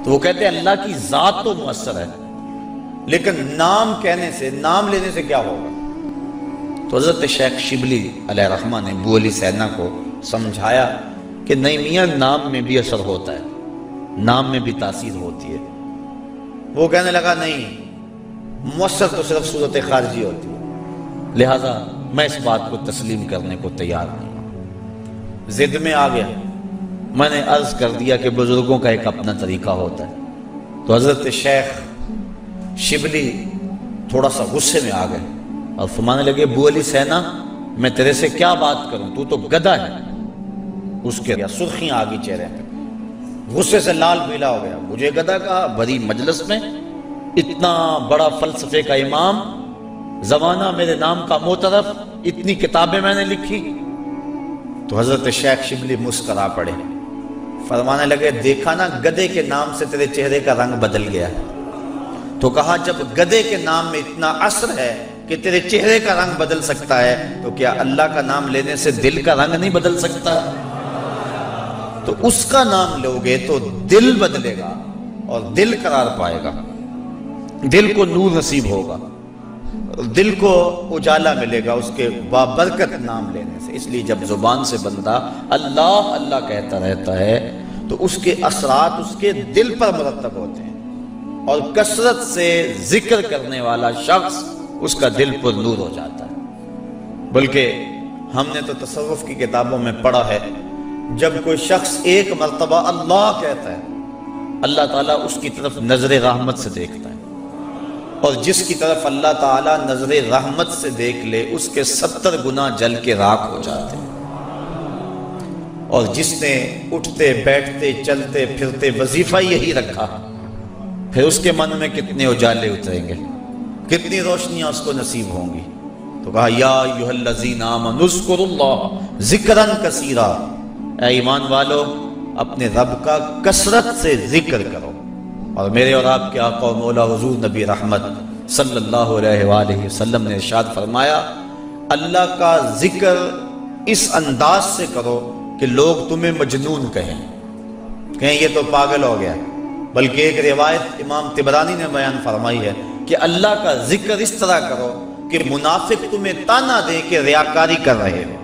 تو وہ کہتے ہیں اللہ کی ذات تو مؤثر ہے، لیکن نام کہنے سے، نام لینے سے کیا ہوگا؟ تو حضرت شیخ شبلی علیہ رحمہ نے ابو علی سینا کو سمجھایا کہ نہیں میاں، نام میں بھی اثر ہوتا ہے، نام میں بھی تاثیر ہوتی ہے۔ وہ کہنے لگا نہیں، مؤثر تو صرف صورت خارجی ہوتی ہے، لہذا میں اس بات کو تسلیم کرنے کو تیار نہیں ہوں۔ ضد میں آ گیا، میں نے عرض کر دیا کہ بزرگوں کا ایک اپنا طریقہ ہوتا ہے۔ تو حضرت شیخ شبلی تھوڑا سا غصے میں آ گئے اور فرمانے لگے ابو علی سینا، میں تیرے سے کیا بات کروں، تو تو گدھا ہے۔ اس کے سرخیاں آ گئی چہرے پہ، غصے سے لال پیلا ہو گیا۔ مجھے گدھا کہا؟ بڑی مجلس میں اتنا بڑا فلسفے کا امام، زمانہ میرے نام کا معترف، اتنی کتابیں میں نے لکھی۔ تو حضرت شیخ شبلی مسکرا پڑے، فرمانے لگے دیکھا نا، گدھے کے نام سے تیرے چہرے کا رنگ بدل گیا۔ تو کہا جب گدھے کے نام میں اتنا اثر ہے کہ تیرے چہرے کا رنگ بدل سکتا ہے، تو کیا اللہ کا نام لینے سے دل کا رنگ نہیں بدل سکتا؟ تو اس کا نام لوگے تو دل بدلے گا اور دل قرار پائے گا، دل کو نور نصیب ہوگا، دل کو اجالا ملے گا اس کے بابرکت نام لینے سے۔ اس لیے جب زبان سے بندہ اللہ اللہ کہتا رہتا ہے تو اس کے اثرات اس کے دل پر مرتب ہوتے ہیں، اور کثرت سے ذکر کرنے والا شخص اس کا دل پر نور ہو جاتا ہے۔ بلکہ ہم نے تو تصوف کی کتابوں میں پڑھا ہے، جب کوئی شخص ایک مرتبہ اللہ کہتا ہے، اللہ تعالیٰ اس کی طرف نظر رحمت سے دیکھتا ہے، اور جس کی طرف اللہ تعالیٰ نظر رحمت سے دیکھ لے اس کے 70 گنا جل کے راکھ ہو جاتے ہیں۔ اور جس نے اٹھتے بیٹھتے چلتے پھرتے وظیفہ یہی رکھا، پھر اس کے من میں کتنے اجالے اتریں گے، کتنی روشنیاں اس کو نصیب ہوں گی۔ تو کہا یا ایھا الذین آمنوا اذکروا اللہ ذکرا کثیرا، اے ایمان والو اپنے رب کا کثرت سے ذکر کرو۔ اور میرے اور آپ کے آقا و مولا حضور نبی رحمت صلی اللہ علیہ وآلہ وسلم نے ارشاد فرمایا، اللہ کا ذکر اس انداز سے کرو کہ لوگ تمہیں مجنون کہیں یہ تو پاگل ہو گیا۔ بلکہ ایک روایت امام طبرانی نے بیان فرمائی ہے کہ اللہ کا ذکر اس طرح کرو کہ منافق تمہیں تانا دے کہ ریاکاری کر رہے ہو،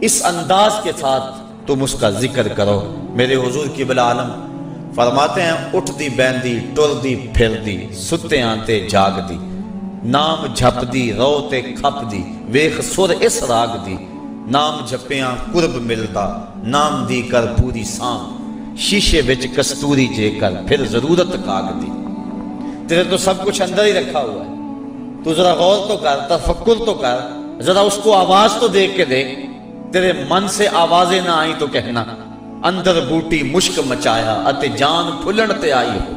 اس انداز کے ساتھ تم اس کا ذکر کرو۔ میرے حضور قبلہ عالم فرماتے ہیں اٹھ دی بیندی ٹر دی پھر دی، ستے آنتے جاگ دی، نام جھپ دی روتے کھپ دی، ویخ سر اس راگ دی، نام جھپیاں قرب ملتا، نام دی کر پوری سام، شیشے وچ کستوری جے کر پھر ضرورت کاغ دی۔ تیرے تو سب کچھ اندر ہی رکھا ہوا ہے، تو ذرا غور تو کر، تفکر تو کر، ذرا اس کو آواز تو دیکھ کے دیکھ۔ تیرے من سے آوازیں نہ آئیں تو کہنا اندر بوٹی مشک مچایا اتے جان پھلن تے آئی ہو۔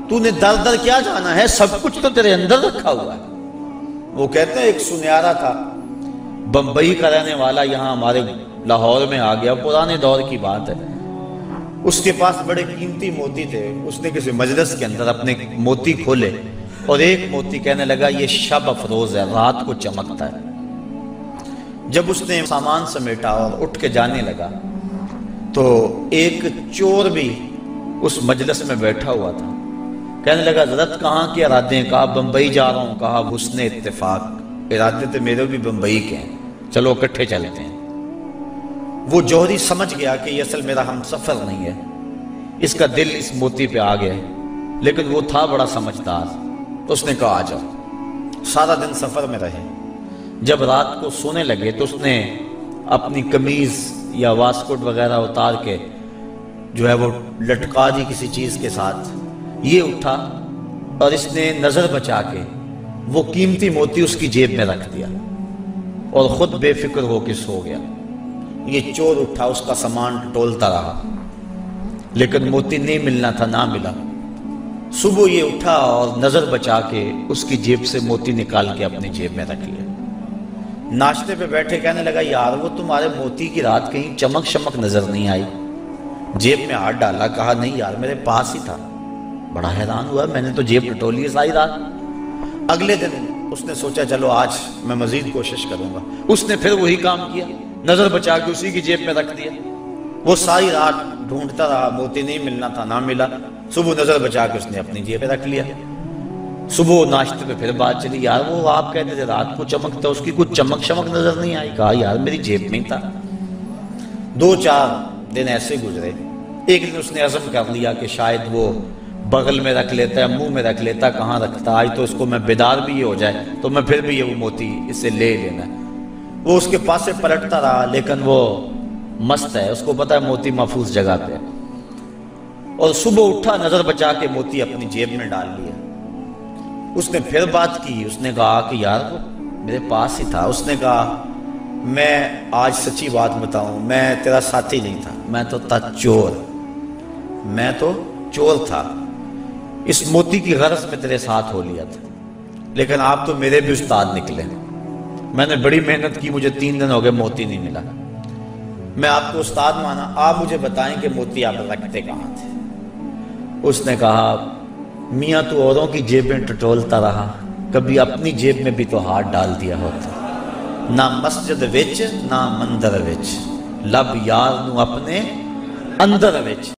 تو نے در در کیا جانا ہے، سب کچھ تو تیرے اندر رکھا ہوا ہے۔ وہ کہتے ہیں ایک سنیارا تھا، بمبئی کا رہنے والا، یہاں ہمارے لاہور میں آ گیا، پرانے دور کی بات ہے۔ اس کے پاس بڑے قیمتی موتی تھے، اس نے کسی مجلس کے اندر اپنے موتی کھولے اور ایک موتی کہنے لگا یہ شب افروز ہے، رات کو چمکتا ہے۔ جب اس نے سامان سمیٹا اور اٹھ کے جانے لگا تو ایک چور بھی اس مجلس میں بیٹھا ہوا تھا، کہنے لگا حضرت کہاں کے ارادے ہیں؟ کہا بمبئی جا رہا ہوں۔ کہا حسن اتفاق، ارادے تو میرے بھی بمبئی کے ہیں، چلو اکٹھے چلتے ہیں۔ وہ جوہری سمجھ گیا کہ یہ اصل میرا ہم سفر نہیں ہے، اس کا دل اس موتی پہ آ گیا ہے، لیکن وہ تھا بڑا سمجھدار، تو اس نے کہا آ جاؤ۔ سارا دن سفر میں رہے، جب رات کو سونے لگے تو اس نے اپنی قمیض یا واسکٹ وغیرہ اتار کے جو ہے وہ لٹکا دی کسی چیز کے ساتھ۔ یہ اٹھا اور اس نے نظر بچا کے وہ قیمتی موتی اس کی جیب میں رکھ دیا اور خود بے فکر ہو کے سو گیا۔ یہ چور اٹھا، اس کا سامان ٹولتا رہا، لیکن موتی نہیں ملنا تھا، نہ ملا۔ صبح یہ اٹھا اور نظر بچا کے اس کی جیب سے موتی نکال کے اپنی جیب میں رکھ لیا۔ ناشتے پہ بیٹھے کہنے لگا یار وہ تمہارے موتی کی رات کہیں چمک شمک نظر نہیں آئی؟ جیب میں ہاتھ ڈالا، کہا نہیں یار میرے پاس ہی تھا۔ بڑا حیران ہوا، میں نے تو جیب ٹٹولی ہے ساری رات۔ اگلے دن اس نے سوچا چلو آج میں مزید کوشش کروں گا۔ اس نے پھر وہی کام کیا، نظر بچا کے اسی کی جیب میں رکھ دیا۔ وہ ساری رات ڈھونڈتا رہا، موتی نہیں ملنا تھا، نہ ملا۔ صبح نظر بچا کے اس نے اپنی جیب میں رکھ لیا۔ صبح ناشتے پہ پھر بات چلی، یار وہ آپ کہتے تھے رات کو چمکتا، اس کی کچھ چمک شمک نظر نہیں آئی۔ کہا یار میری جیب میں ہی تھا۔ 2-4 دن ایسے گزرے۔ ایک دن اس نے عزم کر لیا کہ شاید وہ بغل میں رکھ لیتا ہے، منہ میں رکھ لیتا، کہاں رکھتا، آج تو اس کو میں بیدار بھی یہ ہو جائے تو میں پھر بھی یہ وہ موتی اس سے لے لینا۔ وہ اس کے پاس سے پلٹتا رہا، لیکن وہ مست ہے، اس کو پتا ہے موتی محفوظ جگہ پہ۔ اور صبح اٹھا، نظر بچا کے موتی اپنی جیب میں ڈال لیا۔ اس نے پھر بات کی، اس نے کہا کہ یار وہ میرے پاس ہی تھا۔ اس نے کہا میں آج سچی بات بتاؤں، میں تیرا ساتھی نہیں تھا، میں تو تھا چور، میں تو چور تھا، اس موتی کی غرض میں تیرے ساتھ ہو لیا تھا، لیکن آپ تو میرے بھی استاد نکلے۔ میں نے بڑی محنت کی، مجھے 3 دن ہو گئے موتی نہیں ملا، میں آپ کو استاد مانا، آپ مجھے بتائیں کہ موتی آپ رکھتے کہاں تھے۔ اس نے کہا میاں تو اوروں کی جیبیں ٹٹولتا رہا، کبھی اپنی جیب میں بھی تو ہاتھ ڈال دیا ہوتا، نہ مسجد وچ نہ مندر وچ، لب یار نو اپنے اندر وچ۔